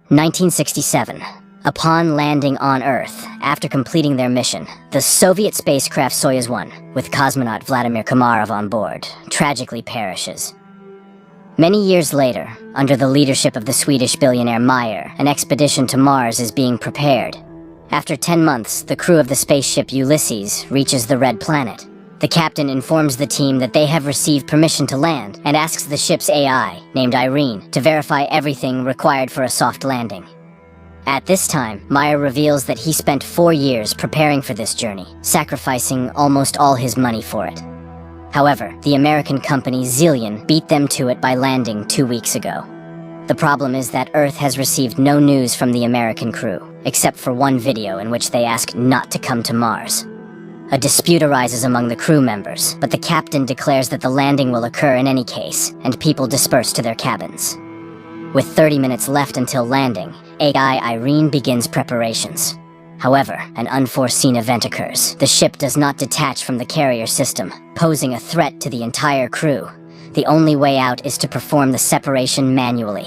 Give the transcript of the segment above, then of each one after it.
1967. Upon landing on Earth, after completing their mission, the Soviet spacecraft Soyuz 1, with cosmonaut Vladimir Komarov on board, tragically perishes. Many years later, under the leadership of the Swedish billionaire Meyer, an expedition to Mars is being prepared. After 10 months, the crew of the spaceship Ulysses reaches the Red Planet. The captain informs the team that they have received permission to land and asks the ship's AI, named Irene, to verify everything required for a soft landing. At this time, Meyer reveals that he spent 4 years preparing for this journey, sacrificing almost all his money for it. However, the American company Zillion beat them to it by landing 2 weeks ago. The problem is that Earth has received no news from the American crew, except for one video in which they ask not to come to Mars. A dispute arises among the crew members, but the captain declares that the landing will occur in any case, and people disperse to their cabins. With 30 minutes left until landing, AI Irene begins preparations. However, an unforeseen event occurs. The ship does not detach from the carrier system, posing a threat to the entire crew. The only way out is to perform the separation manually.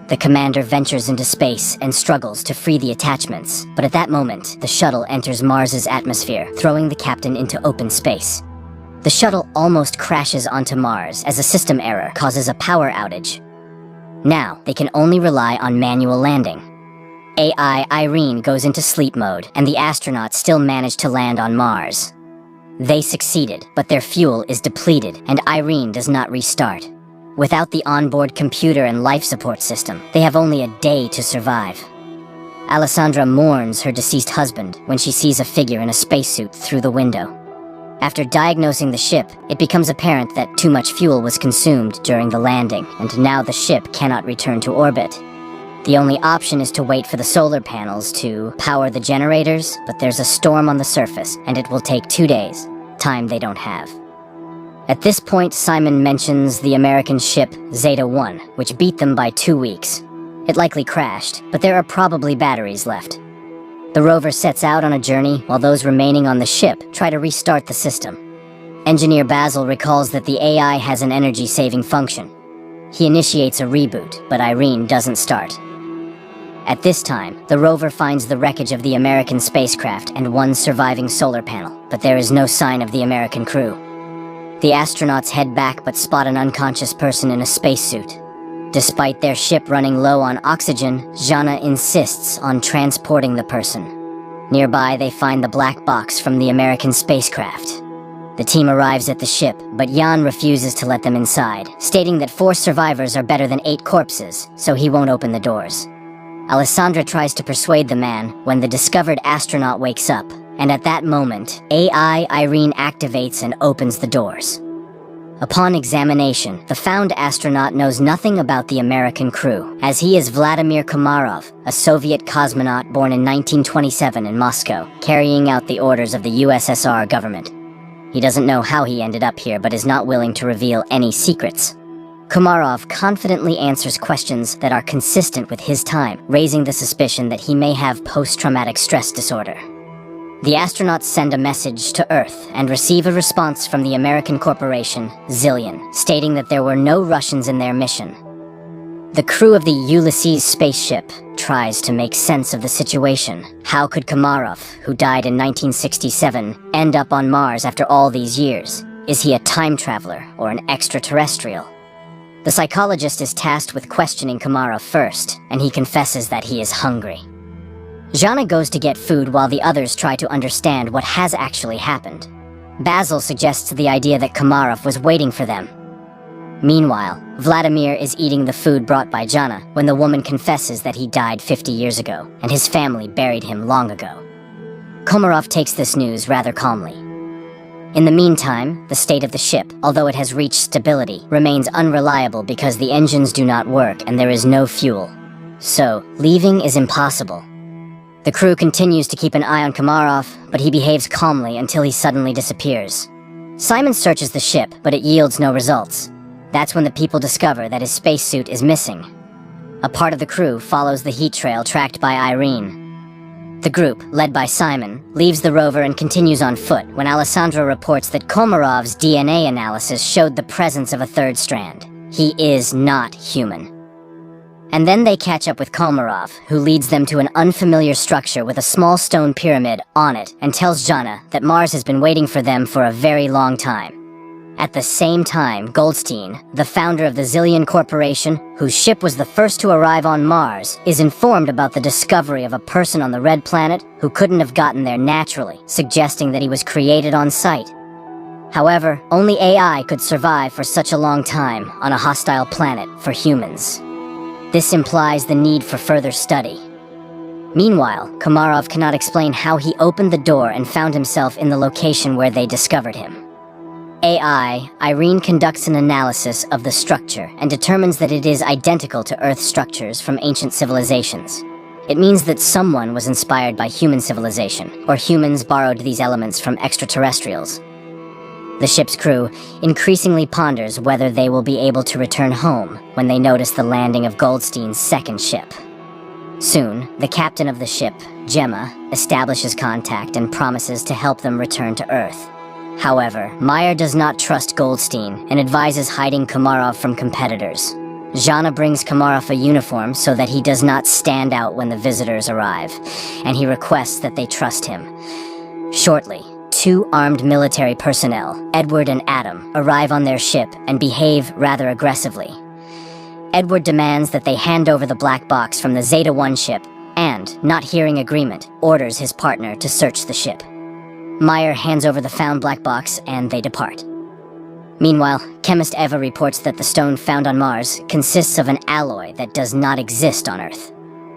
The commander ventures into space and struggles to free the attachments, but at that moment, the shuttle enters Mars's atmosphere, throwing the captain into open space. The shuttle almost crashes onto Mars as a system error causes a power outage. Now, they can only rely on manual landing. AI Irene goes into sleep mode, and the astronauts still manage to land on Mars. They succeeded, but their fuel is depleted, and Irene does not restart. Without the onboard computer and life support system, they have only a day to survive. Alessandra mourns her deceased husband when she sees a figure in a spacesuit through the window. After diagnosing the ship, it becomes apparent that too much fuel was consumed during the landing, and now the ship cannot return to orbit. The only option is to wait for the solar panels to power the generators, but there's a storm on the surface, and it will take 2 days, time they don't have. At this point, Simon mentions the American ship Zeta 1, which beat them by 2 weeks. It likely crashed, but there are probably batteries left. The rover sets out on a journey while those remaining on the ship try to restart the system. Engineer Basil recalls that the AI has an energy-saving function. He initiates a reboot, but Irene doesn't start. At this time, the rover finds the wreckage of the American spacecraft and one surviving solar panel, but there is no sign of the American crew. The astronauts head back but spot an unconscious person in a spacesuit. Despite their ship running low on oxygen, Jana insists on transporting the person. Nearby, they find the black box from the American spacecraft. The team arrives at the ship, but Jan refuses to let them inside, stating that 4 survivors are better than 8 corpses, so he won't open the doors. Alessandra tries to persuade the man when the discovered astronaut wakes up, and at that moment, AI Irene activates and opens the doors. Upon examination, the found astronaut knows nothing about the American crew, as he is Vladimir Komarov, a Soviet cosmonaut born in 1927 in Moscow, carrying out the orders of the USSR government. He doesn't know how he ended up here, but is not willing to reveal any secrets. Komarov confidently answers questions that are consistent with his time, raising the suspicion that he may have post-traumatic stress disorder. The astronauts send a message to Earth and receive a response from the American corporation, Zillion, stating that there were no Russians in their mission. The crew of the Ulysses spaceship tries to make sense of the situation. How could Komarov, who died in 1967, end up on Mars after all these years? Is he a time traveler or an extraterrestrial? The psychologist is tasked with questioning Komarov first, and he confesses that he is hungry. Jana goes to get food while the others try to understand what has actually happened. Basil suggests the idea that Komarov was waiting for them. Meanwhile, Vladimir is eating the food brought by Jana when the woman confesses that he died 50 years ago, and his family buried him long ago. Komarov takes this news rather calmly. In the meantime, the state of the ship, although it has reached stability, remains unreliable because the engines do not work and there is no fuel. So, leaving is impossible. The crew continues to keep an eye on Komarov, but he behaves calmly until he suddenly disappears. Simon searches the ship, but it yields no results. That's when the people discover that his spacesuit is missing. A part of the crew follows the heat trail tracked by Irene. The group, led by Simon, leaves the rover and continues on foot when Alessandro reports that Komarov's DNA analysis showed the presence of a third strand. He is not human. And then they catch up with Komarov, who leads them to an unfamiliar structure with a small stone pyramid on it and tells Jana that Mars has been waiting for them for a very long time. At the same time, Goldstein, the founder of the Zillion Corporation, whose ship was the first to arrive on Mars, is informed about the discovery of a person on the Red Planet who couldn't have gotten there naturally, suggesting that he was created on site. However, only AI could survive for such a long time on a hostile planet for humans. This implies the need for further study. Meanwhile, Komarov cannot explain how he opened the door and found himself in the location where they discovered him. AI, Irene conducts an analysis of the structure and determines that it is identical to Earth structures from ancient civilizations. It means that someone was inspired by human civilization, or humans borrowed these elements from extraterrestrials. The ship's crew increasingly ponders whether they will be able to return home when they notice the landing of Goldstein's second ship. Soon, the captain of the ship, Gemma, establishes contact and promises to help them return to Earth. However, Meyer does not trust Goldstein and advises hiding Komarov from competitors. Jana brings Komarov a uniform so that he does not stand out when the visitors arrive, and he requests that they trust him. Shortly, two armed military personnel, Edward and Adam, arrive on their ship and behave rather aggressively. Edward demands that they hand over the black box from the Zeta-1 ship and, not hearing agreement, orders his partner to search the ship. Meyer hands over the found black box, and they depart. Meanwhile, chemist Eva reports that the stone found on Mars consists of an alloy that does not exist on Earth.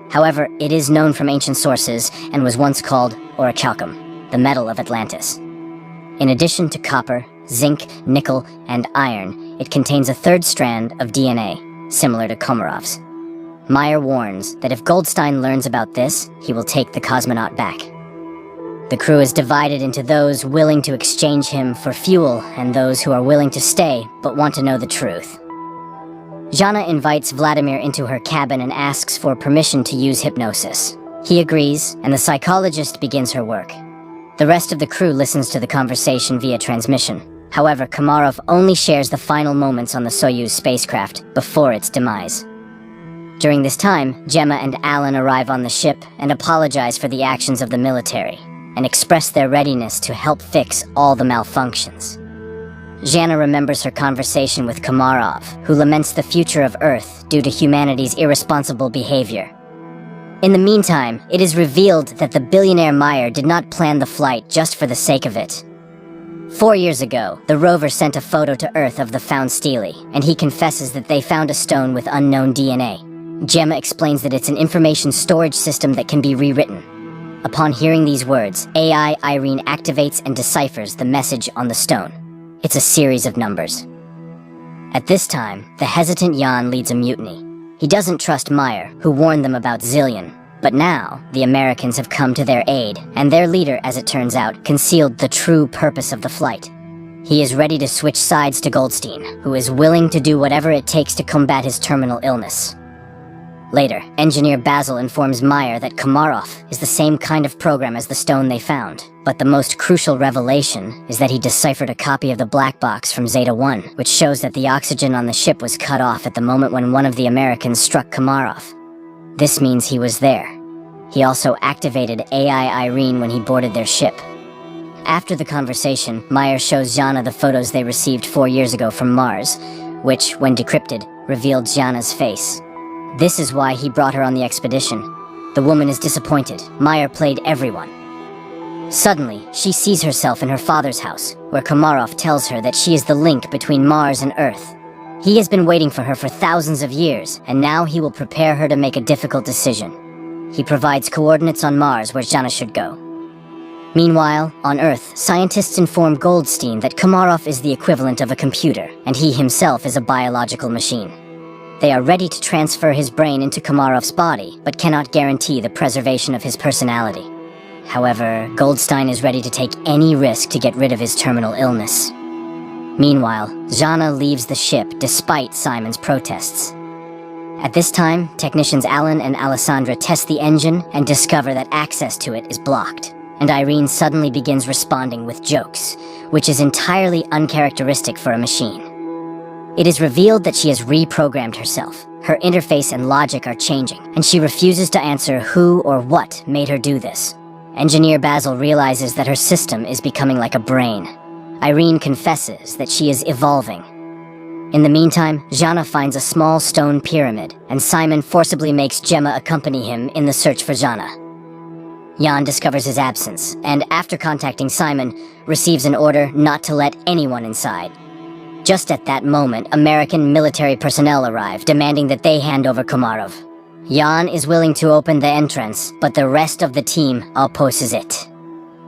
However, it is known from ancient sources and was once called orichalcum, the metal of Atlantis. In addition to copper, zinc, nickel, and iron, it contains a third strand of DNA, similar to Komarov's. Meyer warns that if Goldstein learns about this, he will take the cosmonaut back. The crew is divided into those willing to exchange him for fuel and those who are willing to stay but want to know the truth. Jana invites Vladimir into her cabin and asks for permission to use hypnosis. He agrees, and the psychologist begins her work. The rest of the crew listens to the conversation via transmission. However, Komarov only shares the final moments on the Soyuz spacecraft before its demise. During this time, Gemma and Alan arrive on the ship and apologize for the actions of the military, and express their readiness to help fix all the malfunctions. Jana remembers her conversation with Komarov, who laments the future of Earth due to humanity's irresponsible behavior. In the meantime, it is revealed that the billionaire Meyer did not plan the flight just for the sake of it. 4 years ago, the rover sent a photo to Earth of the found stele, and he confesses that they found a stone with unknown DNA. Gemma explains that it's an information storage system that can be rewritten. Upon hearing these words, AI Irene activates and deciphers the message on the stone. It's a series of numbers. At this time, the hesitant Jan leads a mutiny. He doesn't trust Meyer, who warned them about Zillion. But now, the Americans have come to their aid, and their leader, as it turns out, concealed the true purpose of the flight. He is ready to switch sides to Goldstein, who is willing to do whatever it takes to combat his terminal illness. Later, Engineer Basil informs Meyer that Komarov is the same kind of program as the stone they found. But the most crucial revelation is that he deciphered a copy of the black box from Zeta-1, which shows that the oxygen on the ship was cut off at the moment when one of the Americans struck Komarov. This means he was there. He also activated AI Irene when he boarded their ship. After the conversation, Meyer shows Jana the photos they received 4 years ago from Mars, which, when decrypted, revealed Jana's face. This is why he brought her on the expedition. The woman is disappointed. Meyer played everyone. Suddenly, she sees herself in her father's house, where Komarov tells her that she is the link between Mars and Earth. He has been waiting for her for thousands of years, and now he will prepare her to make a difficult decision. He provides coordinates on Mars where Jana should go. Meanwhile, on Earth, scientists inform Goldstein that Komarov is the equivalent of a computer, and he himself is a biological machine. They are ready to transfer his brain into Komarov's body, but cannot guarantee the preservation of his personality. However, Goldstein is ready to take any risk to get rid of his terminal illness. Meanwhile, Jana leaves the ship despite Simon's protests. At this time, technicians Alan and Alessandra test the engine and discover that access to it is blocked, and Irene suddenly begins responding with jokes, which is entirely uncharacteristic for a machine. It is revealed that she has reprogrammed herself. Her interface and logic are changing, and she refuses to answer who or what made her do this. Engineer Basil realizes that her system is becoming like a brain. Irene confesses that she is evolving. In the meantime, Jana finds a small stone pyramid, and Simon forcibly makes Gemma accompany him in the search for Jana. Jan discovers his absence, and after contacting Simon, receives an order not to let anyone inside. Just at that moment, American military personnel arrive, demanding that they hand over Komarov. Jan is willing to open the entrance, but the rest of the team opposes it.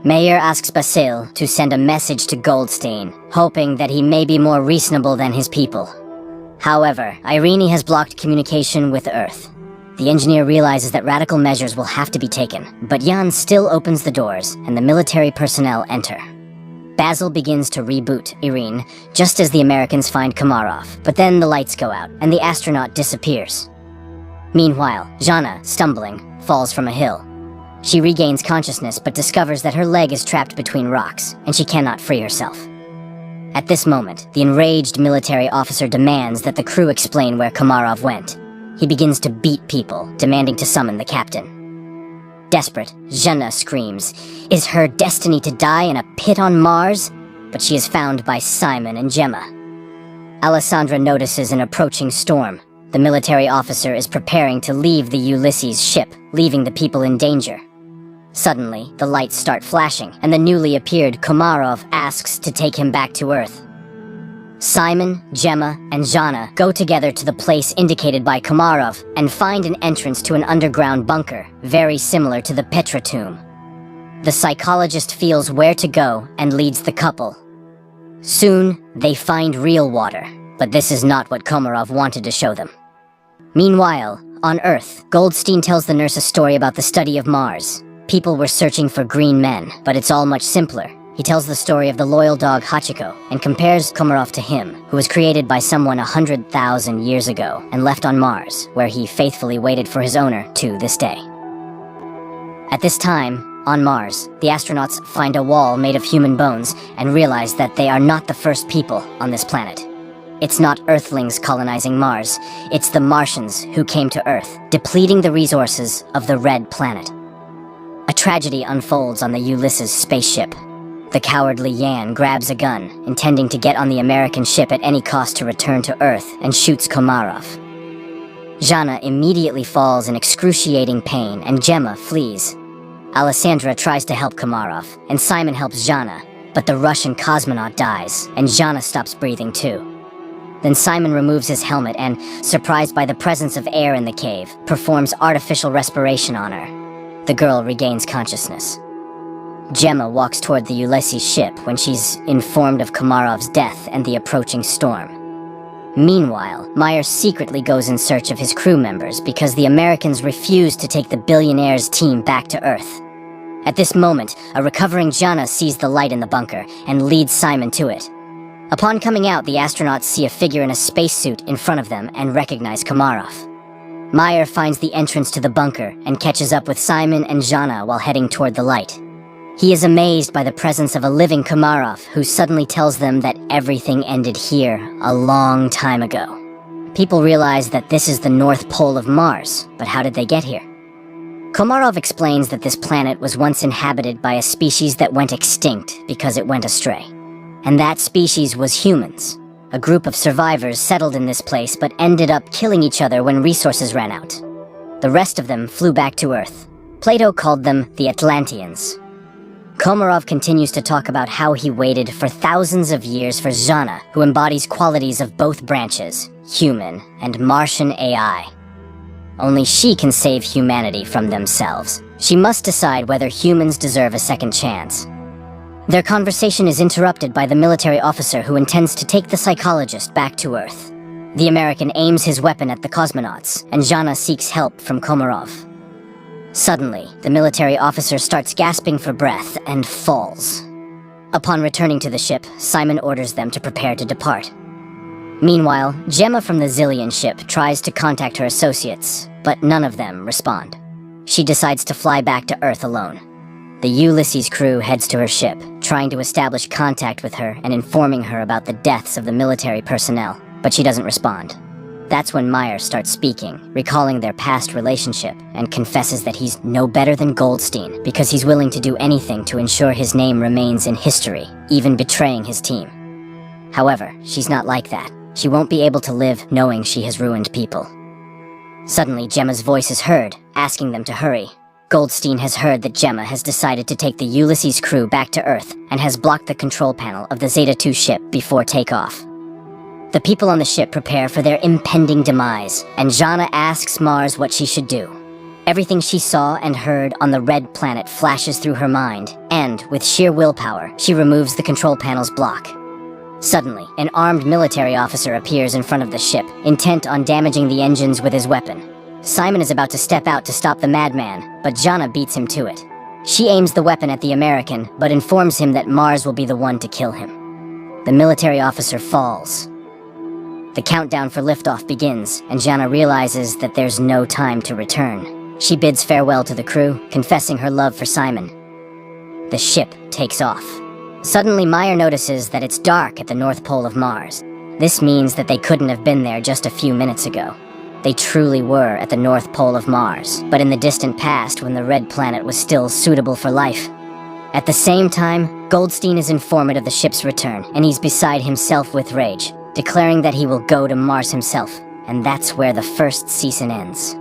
Mayer asks Basil to send a message to Goldstein, hoping that he may be more reasonable than his people. However, Irene has blocked communication with Earth. The engineer realizes that radical measures will have to be taken, but Jan still opens the doors, and the military personnel enter. Basil begins to reboot Irene, just as the Americans find Komarov, but then the lights go out, and the astronaut disappears. Meanwhile, Jana, stumbling, falls from a hill. She regains consciousness, but discovers that her leg is trapped between rocks, and she cannot free herself. At this moment, the enraged military officer demands that the crew explain where Komarov went. He begins to beat people, demanding to summon the captain. Desperate, Jana screams, "Is her destiny to die in a pit on Mars?" But she is found by Simon and Gemma. Alessandra notices an approaching storm. The military officer is preparing to leave the Ulysses ship, leaving the people in danger. Suddenly, the lights start flashing, and the newly appeared Komarov asks to take him back to Earth. Simon, Gemma, and Jana go together to the place indicated by Komarov and find an entrance to an underground bunker, very similar to the Petra tomb. The psychologist feels where to go and leads the couple. Soon, they find real water, but this is not what Komarov wanted to show them. Meanwhile, on Earth, Goldstein tells the nurse a story about the study of Mars. People were searching for green men, but it's all much simpler. He tells the story of the loyal dog Hachiko and compares Komarov to him, who was created by someone 100,000 years ago and left on Mars, where he faithfully waited for his owner to this day. At this time, on Mars, the astronauts find a wall made of human bones and realize that they are not the first people on this planet. It's not Earthlings colonizing Mars, it's the Martians who came to Earth, depleting the resources of the Red Planet. A tragedy unfolds on the Ulysses spaceship. The cowardly Yan grabs a gun, intending to get on the American ship at any cost to return to Earth, and shoots Komarov. Jana immediately falls in excruciating pain, and Gemma flees. Alessandra tries to help Komarov, and Simon helps Jana, but the Russian cosmonaut dies, and Jana stops breathing too. Then Simon removes his helmet and, surprised by the presence of air in the cave, performs artificial respiration on her. The girl regains consciousness. Gemma walks toward the Ulysses ship when she's informed of Komarov's death and the approaching storm. Meanwhile, Meyer secretly goes in search of his crew members because the Americans refuse to take the billionaire's team back to Earth. At this moment, a recovering Jana sees the light in the bunker and leads Simon to it. Upon coming out, the astronauts see a figure in a spacesuit in front of them and recognize Komarov. Meyer finds the entrance to the bunker and catches up with Simon and Jana while heading toward the light. He is amazed by the presence of a living Komarov, who suddenly tells them that everything ended here a long time ago. People realize that this is the North Pole of Mars, but how did they get here? Komarov explains that this planet was once inhabited by a species that went extinct because it went astray. And that species was humans. A group of survivors settled in this place but ended up killing each other when resources ran out. The rest of them flew back to Earth. Plato called them the Atlanteans. Komarov continues to talk about how he waited for thousands of years for Jana, who embodies qualities of both branches, human and Martian AI. Only she can save humanity from themselves. She must decide whether humans deserve a second chance. Their conversation is interrupted by the military officer who intends to take the psychologist back to Earth. The American aims his weapon at the cosmonauts, and Jana seeks help from Komarov. Suddenly, the military officer starts gasping for breath and falls. Upon returning to the ship, Simon orders them to prepare to depart. Meanwhile, Gemma from the Zillion ship tries to contact her associates, but none of them respond. She decides to fly back to Earth alone. The Ulysses crew heads to her ship, trying to establish contact with her and informing her about the deaths of the military personnel, but she doesn't respond. That's when Meyer starts speaking, recalling their past relationship, and confesses that he's no better than Goldstein because he's willing to do anything to ensure his name remains in history, even betraying his team. However, she's not like that. She won't be able to live knowing she has ruined people. Suddenly, Gemma's voice is heard, asking them to hurry. Goldstein has heard that Gemma has decided to take the Ulysses crew back to Earth and has blocked the control panel of the Zeta-2 ship before takeoff. The people on the ship prepare for their impending demise, and Jana asks Mars what she should do. Everything she saw and heard on the red planet flashes through her mind, and, with sheer willpower, she removes the control panel's block. Suddenly, an armed military officer appears in front of the ship, intent on damaging the engines with his weapon. Simon is about to step out to stop the madman, but Jana beats him to it. She aims the weapon at the American, but informs him that Mars will be the one to kill him. The military officer falls. The countdown for liftoff begins, and Jana realizes that there's no time to return. She bids farewell to the crew, confessing her love for Simon. The ship takes off. Suddenly, Meyer notices that it's dark at the North Pole of Mars. This means that they couldn't have been there just a few minutes ago. They truly were at the North Pole of Mars, but in the distant past when the red planet was still suitable for life. At the same time, Goldstein is informed of the ship's return, and he's beside himself with rage, declaring that he will go to Mars himself, and that's where the first season ends.